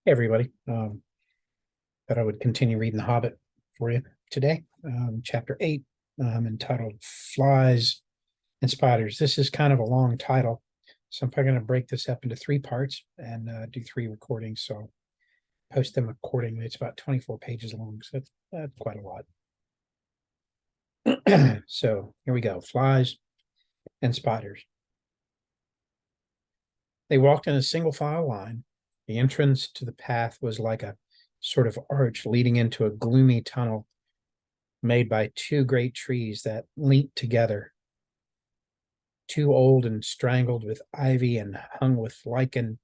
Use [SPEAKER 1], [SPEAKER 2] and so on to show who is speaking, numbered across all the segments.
[SPEAKER 1] Hey everybody. Thought I would continue reading The Hobbit for you today. Chapter 8, entitled Flies and Spiders. This is kind of a long title, so I'm probably going to break this up into three parts and do three recordings. So I'll post them accordingly. It's about 24 pages long, so that's quite a lot. So here we go. Flies and Spiders. They walked in a single file line. The entrance to the path was like a sort of arch leading into a gloomy tunnel made by two great trees that leant together, too old and strangled with ivy and hung with lichen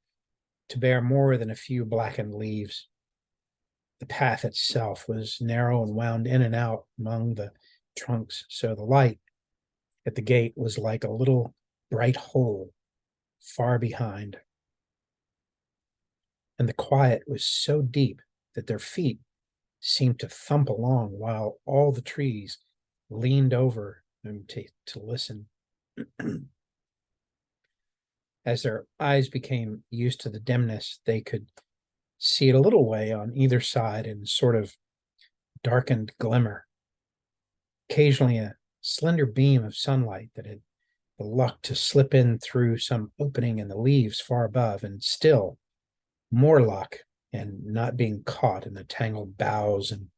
[SPEAKER 1] to bear more than a few blackened leaves. The path itself was narrow and wound in and out among the trunks, so the light at the gate was like a little bright hole far behind. And the quiet was so deep that their feet seemed to thump along while all the trees leaned over them to listen. As their eyes became used to the dimness, they could see it a little way on either side in sort of darkened glimmer. Occasionally, a slender beam of sunlight that had the luck to slip in through some opening in the leaves far above, and still more luck and not being caught in the tangled boughs and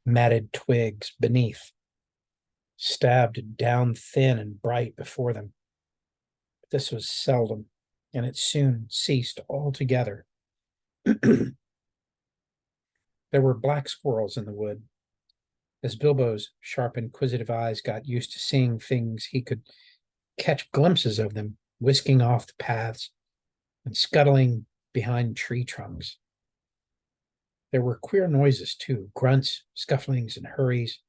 [SPEAKER 1] matted twigs beneath, stabbed down thin and bright before them. But this was seldom, and it soon ceased altogether. There were black squirrels in the wood. As Bilbo's sharp, inquisitive eyes got used to seeing things, he could catch glimpses of them whisking off the paths and scuttling behind tree trunks. There were queer noises, too, grunts, scufflings, and hurries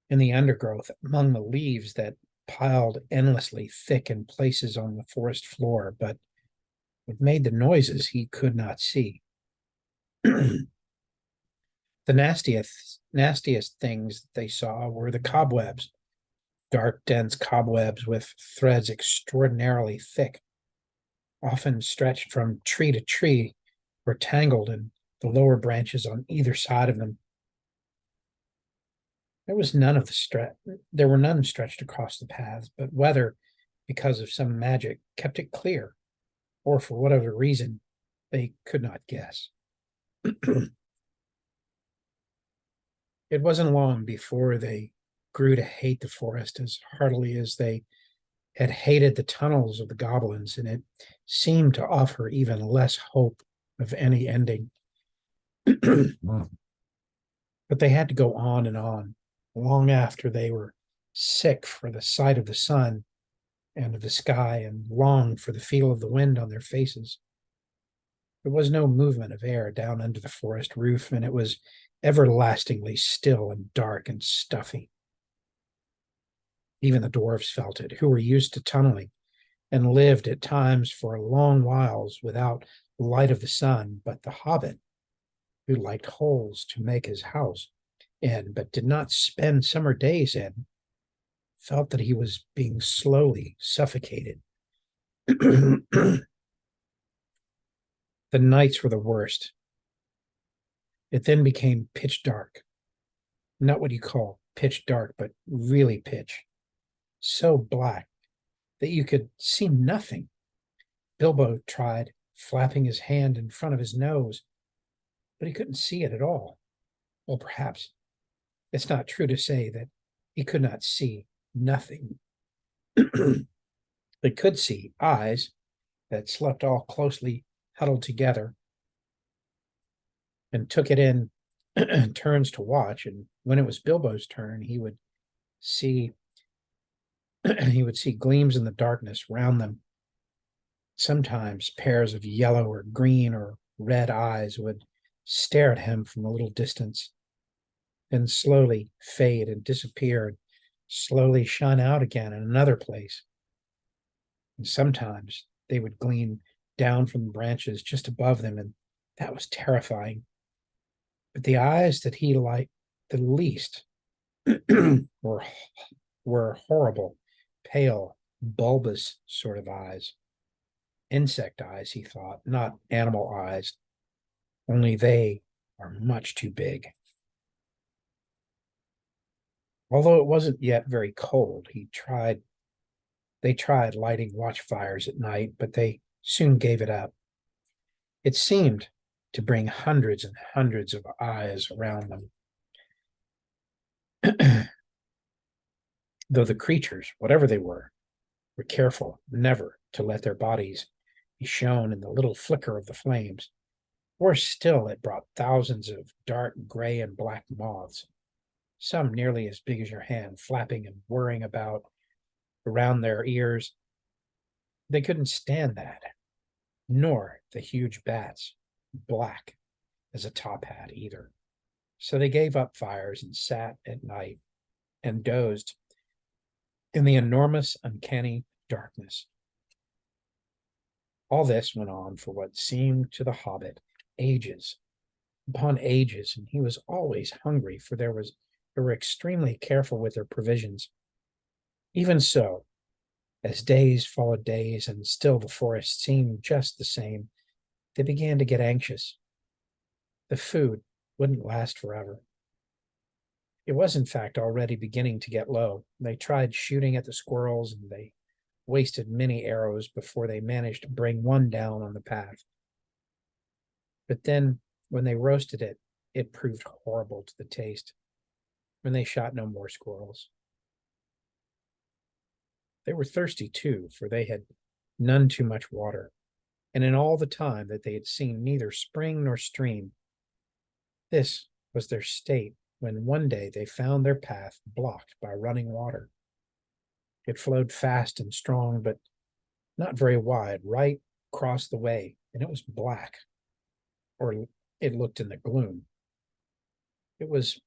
[SPEAKER 1] in the undergrowth among the leaves that piled endlessly thick in places on the forest floor, but what made the noises he could not see. The nastiest things they saw were the cobwebs, dark, dense cobwebs with threads extraordinarily thick, often stretched from tree to tree or tangled in the lower branches on either side of them. There were none stretched across the paths, but whether because of some magic kept it clear, or for whatever reason, they could not guess. It wasn't long before they grew to hate the forest as heartily as they had hated the tunnels of the goblins, and it seemed to offer even less hope of any ending. But they had to go on and on, long after they were sick for the sight of the sun and of the sky, and longed for the feel of the wind on their faces. There was no movement of air down under the forest roof, and it was everlastingly still and dark and stuffy. Even the dwarfs felt it, who were used to tunneling and lived at times for long whiles without the light of the sun. But the hobbit, who liked holes to make his house in, but did not spend summer days in, felt that he was being slowly suffocated. The nights were the worst. It then became pitch dark. Not what you call pitch dark, but really pitch. So black that you could see nothing. Bilbo tried flapping his hand in front of his nose, but he couldn't see it at all. Well, perhaps it's not true to say that he could not see nothing. They could see eyes that slept all closely huddled together and took it in turns to watch. And when it was Bilbo's turn, he would see gleams in the darkness round them. Sometimes pairs of yellow or green or red eyes would stare at him from a little distance, then slowly fade and disappear, and slowly shine out again in another place. And sometimes they would gleam down from the branches just above them, and that was terrifying. But the eyes that he liked the least were horrible, pale, bulbous sort of eyes. Insect eyes, he thought, not animal eyes, only they are much too big. Although it wasn't yet very cold, they tried lighting watchfires at night, but they soon gave it up. It seemed to bring hundreds and hundreds of eyes around them. Though the creatures, whatever they were careful never to let their bodies be shown in the little flicker of the flames. Worse still, it brought thousands of dark gray and black moths, some nearly as big as your hand, flapping and whirring about around their ears. They couldn't stand that, nor the huge bats, black as a top hat either. So they gave up fires and sat at night and dozed in the enormous, uncanny darkness. All this went on for what seemed to the Hobbit ages upon ages, and he was always hungry, for they were extremely careful with their provisions. Even so, as days followed days, and still the forest seemed just the same, they began to get anxious. The food wouldn't last forever. It was, in fact, already beginning to get low. They tried shooting at the squirrels, and they wasted many arrows before they managed to bring one down on the path. But then, when they roasted it, it proved horrible to the taste, and they shot no more squirrels. They were thirsty, too, for they had none too much water, and in all the time that they had seen neither spring nor stream. This was their state when one day they found their path blocked by running water. It flowed fast and strong, but not very wide, right across the way, and it was black, or it looked in the gloom. It was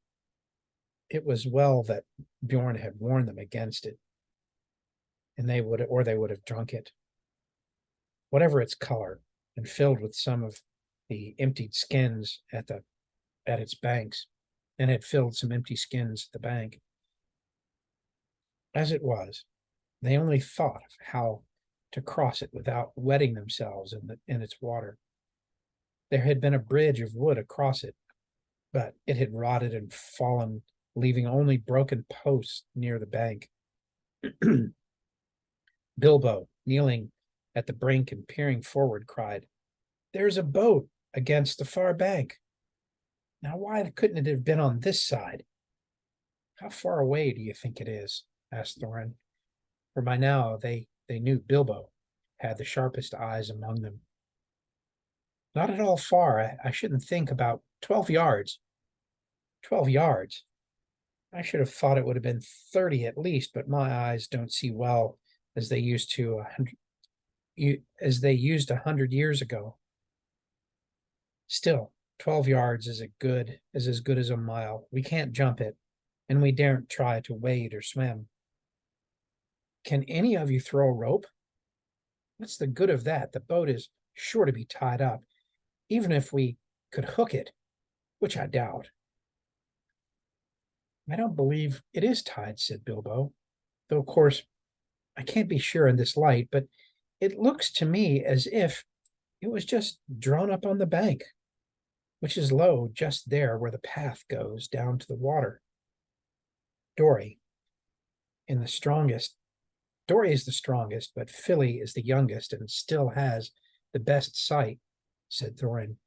[SPEAKER 1] well that Bjorn had warned them against it, and they would have drunk it. Whatever its color, and filled with some of the emptied skins at its banks, and had filled some empty skins at the bank. As it was, they only thought of how to cross it without wetting themselves in its water. There had been a bridge of wood across it, but it had rotted and fallen, leaving only broken posts near the bank. Bilbo, kneeling at the brink and peering forward, cried, "There's a boat against the far bank. Now, why couldn't it have been on this side?" "How far away do you think it is?" asked Thorin, for by now they knew Bilbo had the sharpest eyes among them. "Not at all far. I shouldn't think about 12 yards. 12 yards? I should have thought it would have been 30 at least, but my eyes don't see well as they used 100 years ago. Still, 12 yards is as good as a mile. We can't jump it, and we daren't try to wade or swim." "Can any of you throw a rope?" "What's the good of that? The boat is sure to be tied up, even if we could hook it, which I doubt." "I don't believe it is tied," said Bilbo, "though, of course, I can't be sure in this light, but it looks to me as if it was just drawn up on the bank, which is low just there where the path goes down to the water. Dory is the strongest, but Filly is the youngest and still has the best sight," said Thorin.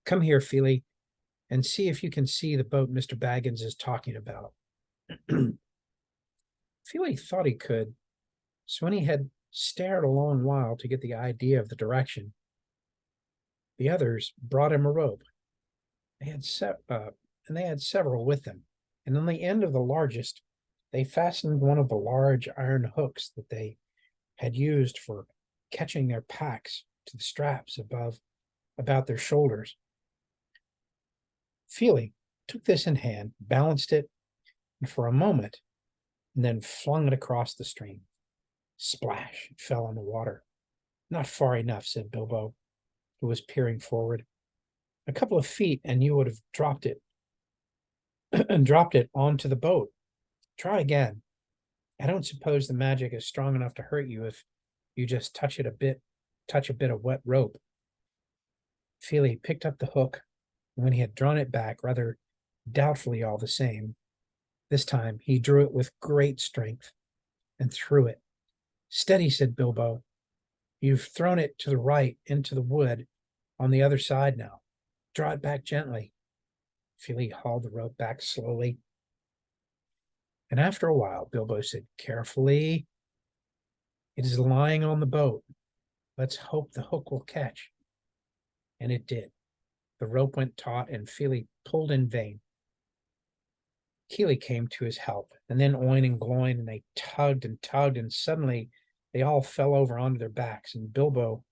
[SPEAKER 1] "Come here, Filly, and see if you can see the boat Mr. Baggins is talking about." Filly thought he could, so when he had stared a long while to get the idea of the direction, the others brought him a rope. They had several with them, and on the end of the largest, they fastened one of the large iron hooks that they had used for catching their packs to the straps about their shoulders. Feely took this in hand, balanced it, and for a moment, and then flung it across the stream. Splash! It fell on the water. "Not far enough," said Bilbo, who was peering forward. "A couple of feet, and you would have dropped it onto the boat. Try again. I don't suppose the magic is strong enough to hurt you if you just touch it a bit touch a bit of wet rope. Feely picked up the hook, and when he had drawn it back, rather doubtfully all the same, this time he drew it with great strength and threw it. Steady, said Bilbo. You've thrown it to the right into the wood on the other side now. Draw it back gently. Feely hauled the rope back slowly. And after a while, Bilbo said carefully, it is lying on the boat. Let's hope the hook will catch. And it did. The rope went taut, and Feely pulled in vain. Keely came to his help, and then Oin and Gloin, and they tugged, and suddenly they all fell over onto their backs, and Bilbo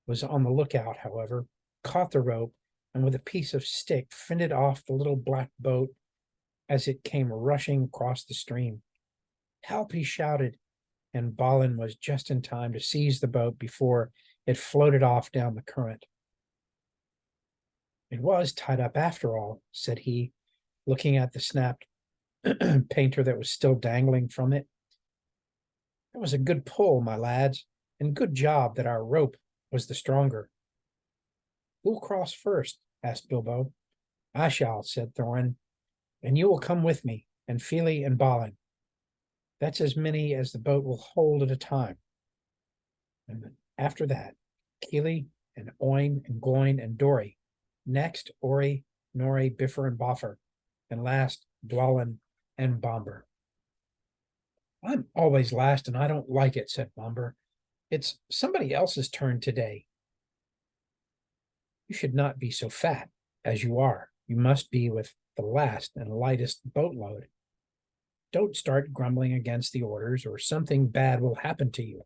[SPEAKER 1] was on the lookout, however, caught the rope, and with a piece of stick fended off the little black boat as it came rushing across the stream. Help, he shouted, and Balin was just in time to seize the boat before it floated off down the current. It was tied up after all, said he, looking at the snapped painter that was still dangling from it. That was a good pull, my lads, and good job that our rope was the stronger. Who'll cross first? Asked Bilbo. I shall, said Thorin, and you will come with me, and Feely and Balin. That's as many as the boat will hold at a time. And after that, Keely and Oin and Gloin and Dory. Next, Ori, Nori, Bifur, and Boffer. And last, Dwalin and Bombur. I'm always last, and I don't like it, said Bombur. It's somebody else's turn today. You should not be so fat as you are. You must be with the last and lightest boatload. Don't start grumbling against the orders, or something bad will happen to you.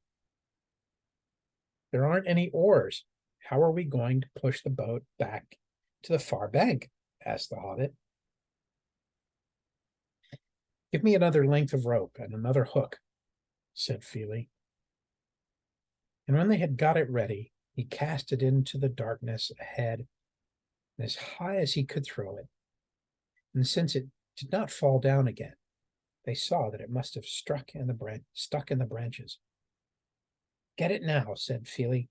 [SPEAKER 1] There aren't any oars. How are we going to push the boat back to the far bank? Asked the Hobbit. Give me another length of rope and another hook, said Feely. And when they had got it ready, he cast it into the darkness ahead as high as he could throw it. And since it did not fall down again, they saw that it must have stuck in the branches. Get it now, said Feely,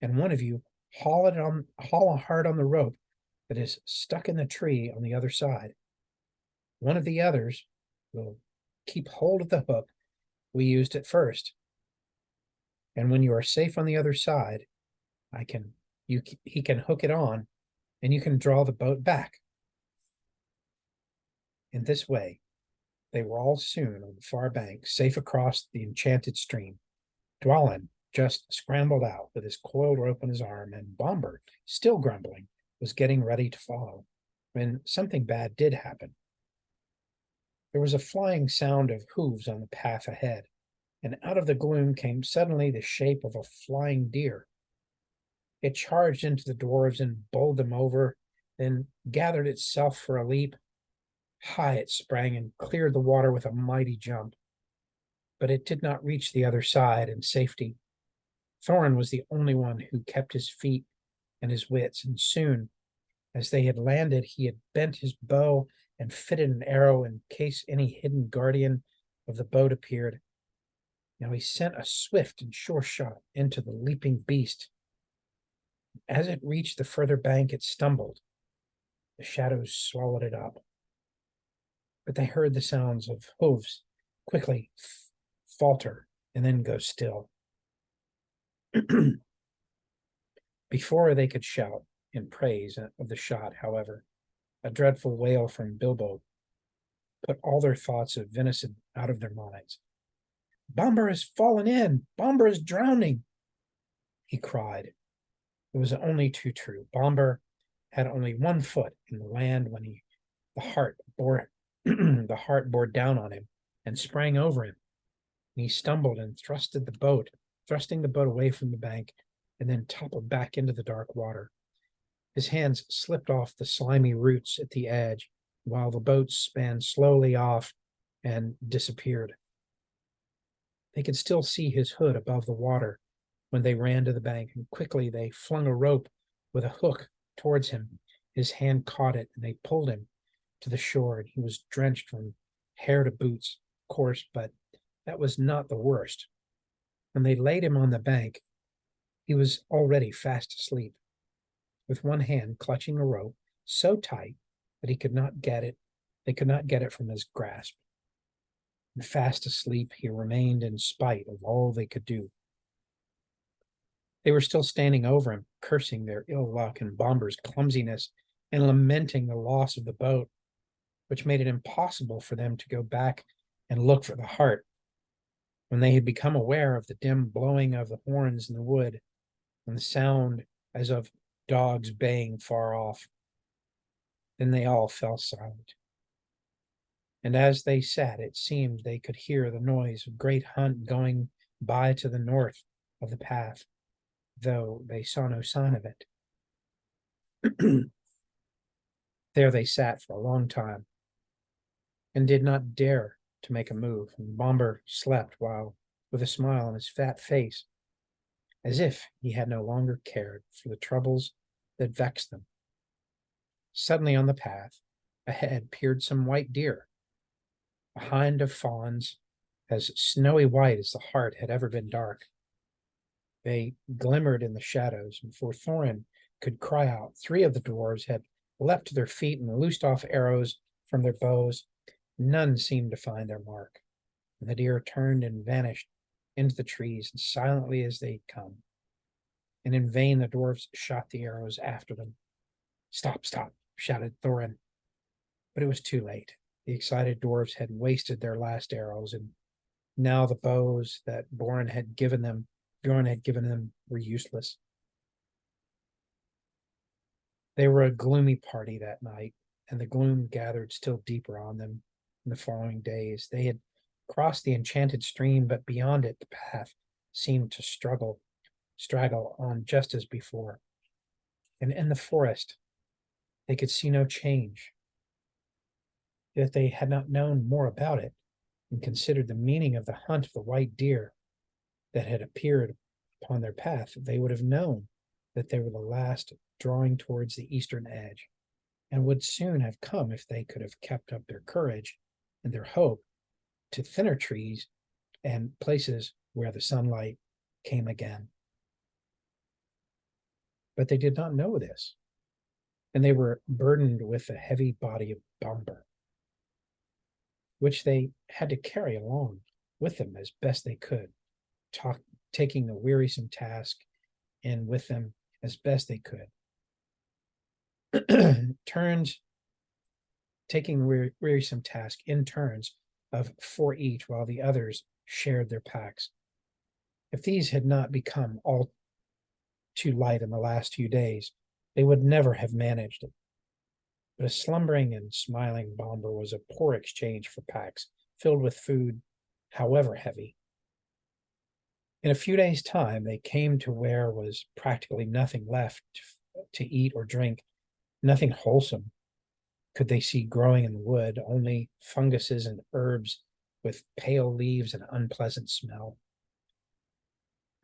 [SPEAKER 1] and one of you haul hard on the rope that is stuck in the tree on the other side. One of the others will keep hold of the hook we used at first. And when you are safe on the other side, he can hook it on, and you can draw the boat back. In this way, they were all soon on the far bank, safe across the enchanted stream. Dwalin just scrambled out with his coiled rope on his arm, and Bombur, still grumbling, was getting ready to follow, when something bad did happen. There was a flying sound of hooves on the path ahead, and out of the gloom came suddenly the shape of a flying deer. It charged into the dwarves and bowled them over, then gathered itself for a leap. High it sprang and cleared the water with a mighty jump, but it did not reach the other side in safety. Thorin was the only one who kept his feet and his wits, and soon, as they had landed, he had bent his bow and fitted an arrow in case any hidden guardian of the boat appeared. Now he sent a swift and sure shot into the leaping beast. As it reached the further bank, it stumbled. The shadows swallowed it up. But they heard the sounds of hooves quickly falter and then go still. Before they could shout in praise of the shot, however, a dreadful wail from Bilbo put all their thoughts of venison out of their minds. Bombur has fallen in! Bombur is drowning! He cried. It was only too true. Bombur had only 1 foot in the land when the hart bore down on him and sprang over him. And he stumbled and thrusting the boat away from the bank, and then toppled back into the dark water. His hands slipped off the slimy roots at the edge, while the boat span slowly off and disappeared. They could still see his hood above the water when they ran to the bank, and quickly they flung a rope with a hook towards him. His hand caught it, and they pulled him to the shore, and he was drenched from hair to boots, of course, but that was not the worst. When they laid him on the bank, He was already fast asleep, with one hand clutching a rope so tight that he could not get it. They could not get it from his grasp. And fast asleep, he remained in spite of all they could do. They were still standing over him, cursing their ill luck and Bombur's clumsiness, and lamenting the loss of the boat, which made it impossible for them to go back and look for the hart. When they had become aware of the dim blowing of the horns in the wood, and the sound as of dogs baying far off, then they all fell silent. And as they sat, it seemed they could hear the noise of great hunt going by to the north of the path, though they saw no sign of it. There they sat for a long time, and did not dare to make a move, and Bombur slept while, with a smile on his fat face, as if he had no longer cared for the troubles that vexed them. Suddenly on the path ahead peered some white deer, a hind of fawns, as snowy white as the hart had ever been dark. They glimmered in the shadows, and before Thorin could cry out, 3 of the dwarves had leapt to their feet and loosed off arrows from their bows. None seemed to find their mark, and the deer turned and vanished into the trees as silently as they'd come. And in vain the dwarves shot the arrows after them. Stop, stop, shouted Thorin. But it was too late. The excited dwarves had wasted their last arrows, and now the bows that Bjorn had given them were useless. They were a gloomy party that night, and the gloom gathered still deeper on them in the following days. They had crossed the enchanted stream, but beyond it the path seemed to straggle on just as before. And in the forest they could see no change. If they had not known more about it and considered the meaning of the hunt of the white deer that had appeared upon their path, they would have known that they were the last drawing towards the eastern edge, and would soon have come if they could have kept up their courage and their hope to thinner trees and places where the sunlight came again. But they did not know this, and they were burdened with the heavy body of Bombur, which they had to carry along with them as best they could, taking the wearisome task in with them as best they could. Taking the wearisome task in turns of 4 each, while the others shared their packs. If these had not become all too light in the last few days, they would never have managed it. But a slumbering and smiling Bombur was a poor exchange for packs filled with food, however heavy. In a few days' time, they came to where was practically nothing left to eat or drink, nothing wholesome could they see growing in the wood, only funguses and herbs with pale leaves and unpleasant smell.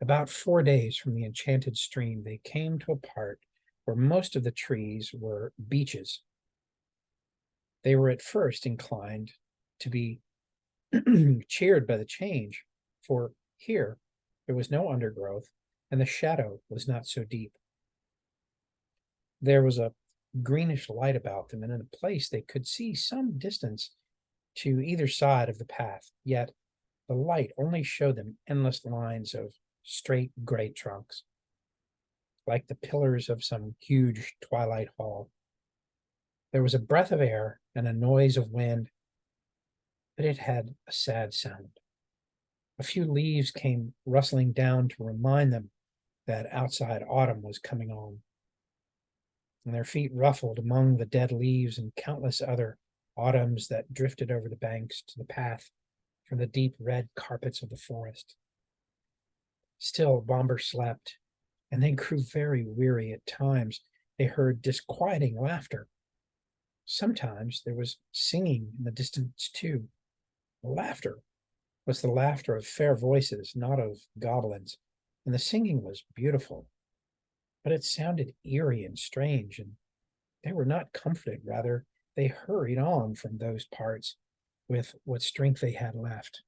[SPEAKER 1] About 4 days from the enchanted stream, they came to a part where most of the trees were beeches. They were at first inclined to be cheered by the change, for here there was no undergrowth, and the shadow was not so deep. There was a greenish light about them, and in a place they could see some distance to either side of the path, yet the light only showed them endless lines of straight gray trunks, like the pillars of some huge twilight hall. There was a breath of air and a noise of wind, but it had a sad sound. A few leaves came rustling down to remind them that outside autumn was coming on, and their feet ruffled among the dead leaves and countless other autumns that drifted over the banks to the path from the deep red carpets of the forest. Still Bombur slept, and they grew very weary. At times they heard disquieting laughter. Sometimes there was singing in the distance too. The laughter was the laughter of fair voices, not of goblins, and the singing was beautiful, but it sounded eerie and strange, and they were not comforted. Rather, they hurried on from those parts with what strength they had left.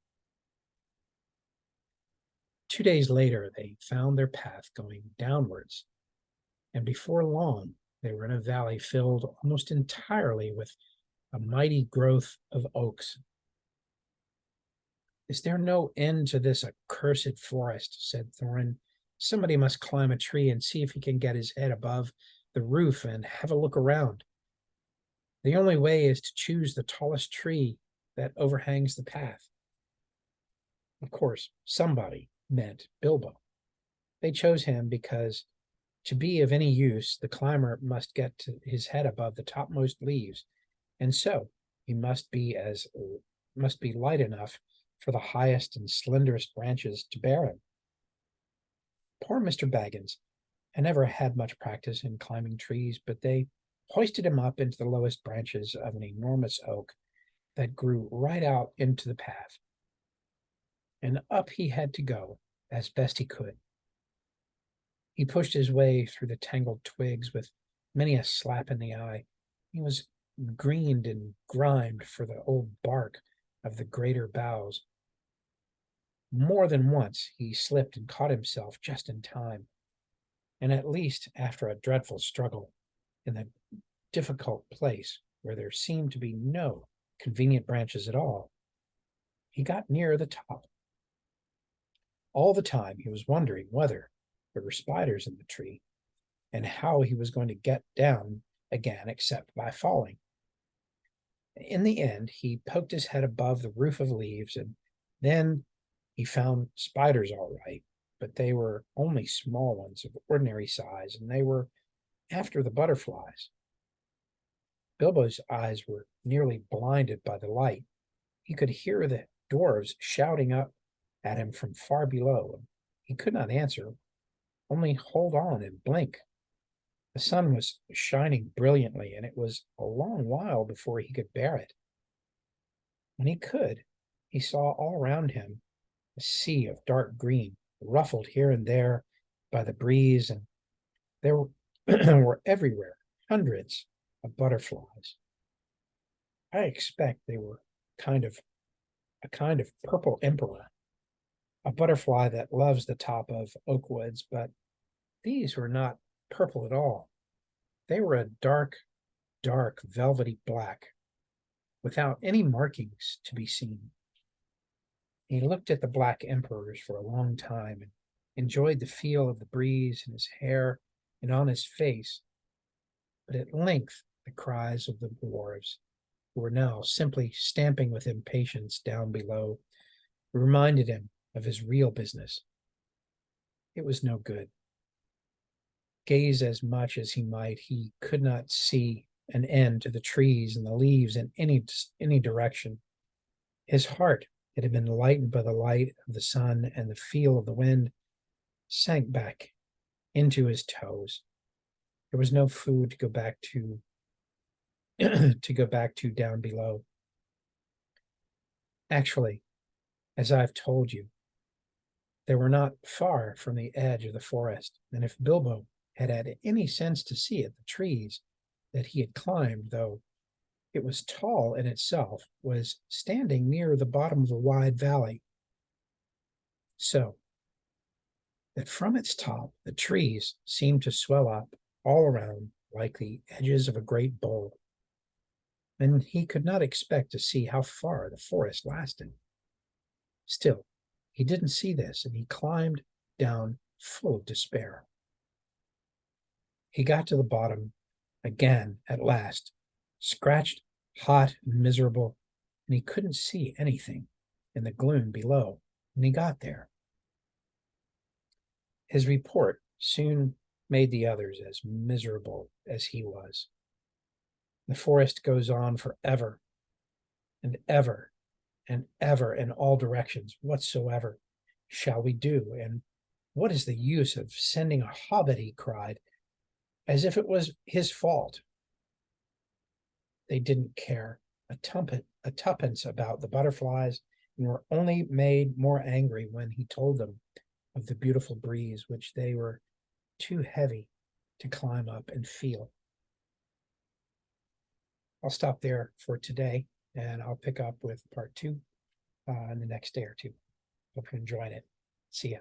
[SPEAKER 1] 2 days later, they found their path going downwards, and before long, they were in a valley filled almost entirely with a mighty growth of oaks. "Is there no end to this accursed forest?" said Thorin. "Somebody must climb a tree and see if he can get his head above the roof and have a look around. The only way is to choose the tallest tree that overhangs the path." Of course, somebody meant Bilbo. They chose him because to be of any use, the climber must get to his head above the topmost leaves, and so he must be light enough for the highest and slenderest branches to bear him. Poor Mr. Baggins had never had much practice in climbing trees, but they hoisted him up into the lowest branches of an enormous oak that grew right out into the path, and up he had to go as best he could. He pushed his way through the tangled twigs with many a slap in the eye. He was greened and grimed for the old bark of the greater boughs. More than once he slipped and caught himself just in time, and at least after a dreadful struggle in the difficult place where there seemed to be no convenient branches at all, he got near the top. All the time he was wondering whether there were spiders in the tree and how he was going to get down again except by falling. In the end, he poked his head above the roof of leaves, and then he found spiders all right, but they were only small ones of ordinary size, and they were after the butterflies. Bilbo's eyes were nearly blinded by the light. He could hear the dwarves shouting up at him from far below, and he could not answer, only hold on and blink. The sun was shining brilliantly, and it was a long while before he could bear it. When he could, he saw all around him a sea of dark green, ruffled here and there by the breeze, and there were everywhere hundreds of butterflies. I expect they were a kind of purple emperor, a butterfly that loves the top of oak woods, but these were not purple at all. They were a dark, dark, velvety black, without any markings to be seen. He looked at the black emperors for a long time and enjoyed the feel of the breeze in his hair and on his face. But at length the cries of the dwarves, who were now simply stamping with impatience down below, reminded him of his real business. It was no good. Gaze as much as he might, he could not see an end to the trees and the leaves in any direction. His heart, that had been lightened by the light of the sun and the feel of the wind, sank back into his toes. There was no food to go back to down below. Actually, as I've told you, they were not far from the edge of the forest, and if Bilbo had had any sense to see it, the trees that he had climbed, though it was tall in itself, was standing near the bottom of a wide valley, so that from its top the trees seemed to swell up all around like the edges of a great bowl. And he could not expect to see how far the forest lasted. Still, he didn't see this, and he climbed down full of despair. He got to the bottom again at last, scratched, hot, and miserable, and he couldn't see anything in the gloom below when he got there. His report soon made the others as miserable as he was. The forest goes on forever and ever and ever in all directions. Whatsoever shall we do? And what is the use of sending a hobbit? He cried, as if it was his fault. They didn't care a tuppence about the butterflies, and were only made more angry when he told them of the beautiful breeze, which they were too heavy to climb up and feel. I'll stop there for today, and I'll pick up with part 2 in the next day or two. Hope you enjoyed it. See ya.